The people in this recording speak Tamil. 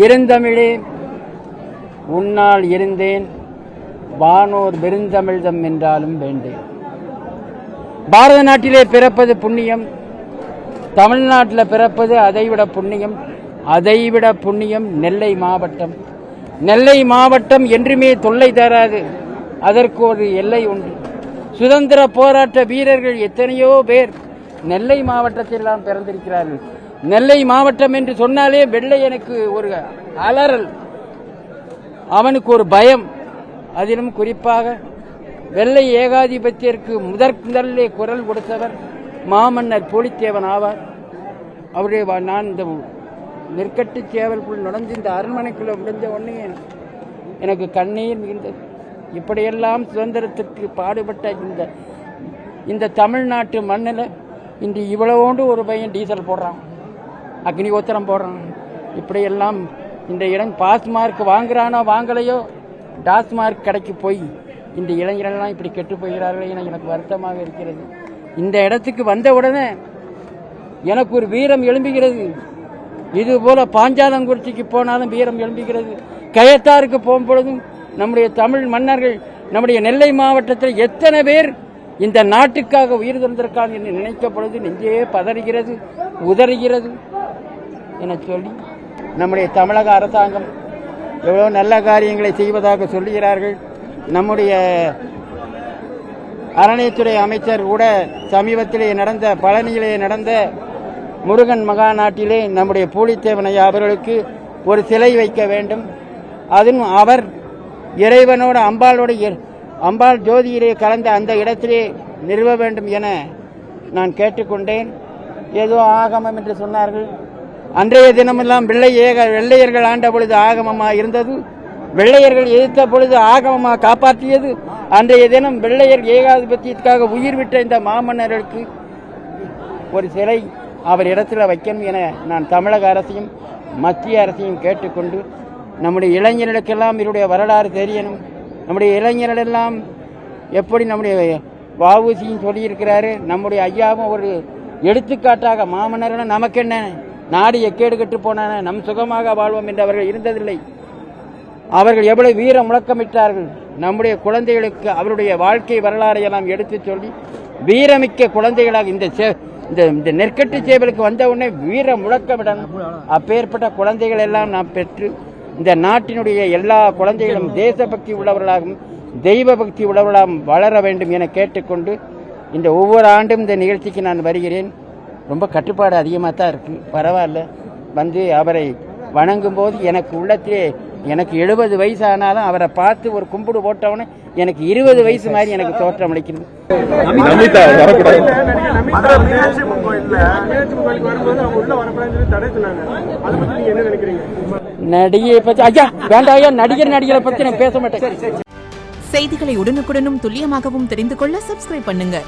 இருந்தமிழே உன்னால் இருந்தேன், வானோர் பெருந்தமிழ்தம் என்றாலும் வேண்டேன். பாரத நாட்டிலே பிறப்பது புண்ணியம், தமிழ்நாட்டில் பிறப்பது அதைவிட புண்ணியம். அதைவிட புண்ணியம் நெல்லை மாவட்டம். நெல்லை மாவட்டம் என்றுமே தொல்லை தராது. அதற்கு ஒரு எல்லை உண்டு. சுதந்திர போராட்ட வீரர்கள் எத்தனையோ பேர் நெல்லை மாவட்டத்திலாம் பிறந்திருக்கிறார்கள். நெல்லை மாவட்டம் என்று சொன்னாலே வெள்ளையனுக்கு ஒரு அலறல், அவனுக்கு ஒரு பயம். அதிலும் குறிப்பாக வெள்ளை ஏகாதிபத்தியருக்கு முதலே குரல் கொடுத்தவர் மாமன்னர் பூலித்தேவன் ஆவார். அவருடைய நான் இந்த நெற்கட்டு சேவலுக்குள் நுழைஞ்சு இந்த அரண்மனைக்குள்ள முடிஞ்ச உடனே எனக்கு கண்ணீர் மிகுந்தது. இப்படியெல்லாம் சுதந்திரத்துக்கு பாடுபட்ட இந்த தமிழ்நாட்டு மண்ணில் இன்று இவ்வளவோண்டு ஒரு பையன் டீசல் போடுறான், அக்னி உத்திரம் போடுறான். இப்படியெல்லாம் இந்த இடம் பாஸ் மார்க் வாங்குறானோ வாங்கலையோ, டாஸ்மார்க் கடைக்கு போய் இந்த இளைஞர்கள்லாம் இப்படி கெட்டு போகிறார்கள் என எனக்கு வருத்தமாக இருக்கிறது. இந்த இடத்துக்கு வந்த உடனே எனக்கு ஒரு வீரம் எழும்புகிறது. இது போல பாஞ்சாலங்குறிச்சிக்கு போனாலும் வீரம் எழும்புகிறது. கயத்தாருக்கு போகும்பொழுதும் நம்முடைய தமிழ் மன்னர்கள் நம்முடைய நெல்லை மாவட்டத்தில் எத்தனை பேர் இந்த நாட்டுக்காக உயிர் தந்திருக்காங்க என்று நினைக்க பொழுது நெஞ்சே பதறுகிறது, உதறுகிறது என சொல்லி நம்முடைய தமிழக அரசாங்கம் எவ்வளோ நல்ல காரியங்களை செய்வதாக சொல்லுகிறார்கள். நம்முடைய அறநிலையத்துறை அமைச்சர் கூட சமீபத்திலே நடந்த பழனியிலே நடந்த முருகன் மகாநாட்டிலே நம்முடைய பூலித்தேவன் ஐயா அவர்களுக்கு ஒரு சிலை வைக்க வேண்டும். அதுவும் அவர் இறைவனோடு அம்பாள் ஜோதியிலே கலந்த அந்த இடத்திலே நிறுவ வேண்டும் என நான் கேட்டுக்கொண்டேன். ஏதோ ஆகமம் என்று சொன்னார்கள். அன்றைய தினமெல்லாம் வெள்ளையர்கள் ஆண்ட பொழுது ஆகமமாக இருந்தது, வெள்ளையர்கள் எதிர்த்த பொழுது ஆகமமாக காப்பாற்றியது. அன்றைய தினம் வெள்ளையர் ஏகாதிபத்தியத்துக்காக உயிர் விட்ட இந்த மாமன்னர்களுக்கு ஒரு சிலை அவர் இடத்துல வைக்கணும் என நான் தமிழக அரசையும் மத்திய அரசையும் கேட்டுக்கொண்டு, நம்முடைய இளைஞர்களுக்கெல்லாம் இவருடைய வரலாறு தெரியணும். நம்முடைய இளைஞர்களெல்லாம் எப்படி நம்முடைய வஉசியும் சொல்லியிருக்கிறாரு, நம்முடைய ஐயாவும் ஒரு எடுத்துக்காட்டாக மாமன்னர்கள் நமக்கு என்ன நாடு எக்கேடு கட்டு போனான நம் சுகமாக வாழ்வோம் என்று அவர்கள் இருந்ததில்லை. அவர்கள் எவ்வளவு வீர முழக்கமிட்டார்கள். நம்முடைய குழந்தைகளுக்கு அவருடைய வாழ்க்கை வரலாறை எல்லாம் எடுத்து சொல்லி வீரமிக்க குழந்தைகளாக இந்த நெற்கட்டு சேவலுக்கு வந்த உடனே வீர முழக்கமிடணும். அப்பேற்பட்ட குழந்தைகள் எல்லாம் நாம் பெற்று இந்த நாட்டினுடைய எல்லா குழந்தைகளும் தேசபக்தி உள்ளவர்களாகவும் தெய்வ பக்தி உள்ளவர்களாகவும் வளர வேண்டும் என கேட்டுக்கொண்டு இந்த ஒவ்வொரு ஆண்டும் இந்த நிகழ்ச்சிக்கு நான் வருகிறேன். ரொம்ப கட்டுப்பாடு அதிகமாக தான் இருக்குது, பரவாயில்ல. வந்து அவரை வணங்கும் போது எனக்கு உள்ளத்திலே எனக்கு 70 வயசு ஆனாலும் அவரை பார்த்து ஒரு கும்பிடு போட்டவனே எனக்கு 20 வயசு மாதிரி எனக்கு தோற்றம் அளிக்கிறது. நடிகை பத்தி ஐயா வேண்டாம் ஐயா, நடிகரை பத்தி நான் பேச மாட்டேன். செய்திகளை உடனுக்குடனும் துல்லியமாகவும் தெரிந்து கொள்ள சப்ஸ்கிரைப் பண்ணுங்க.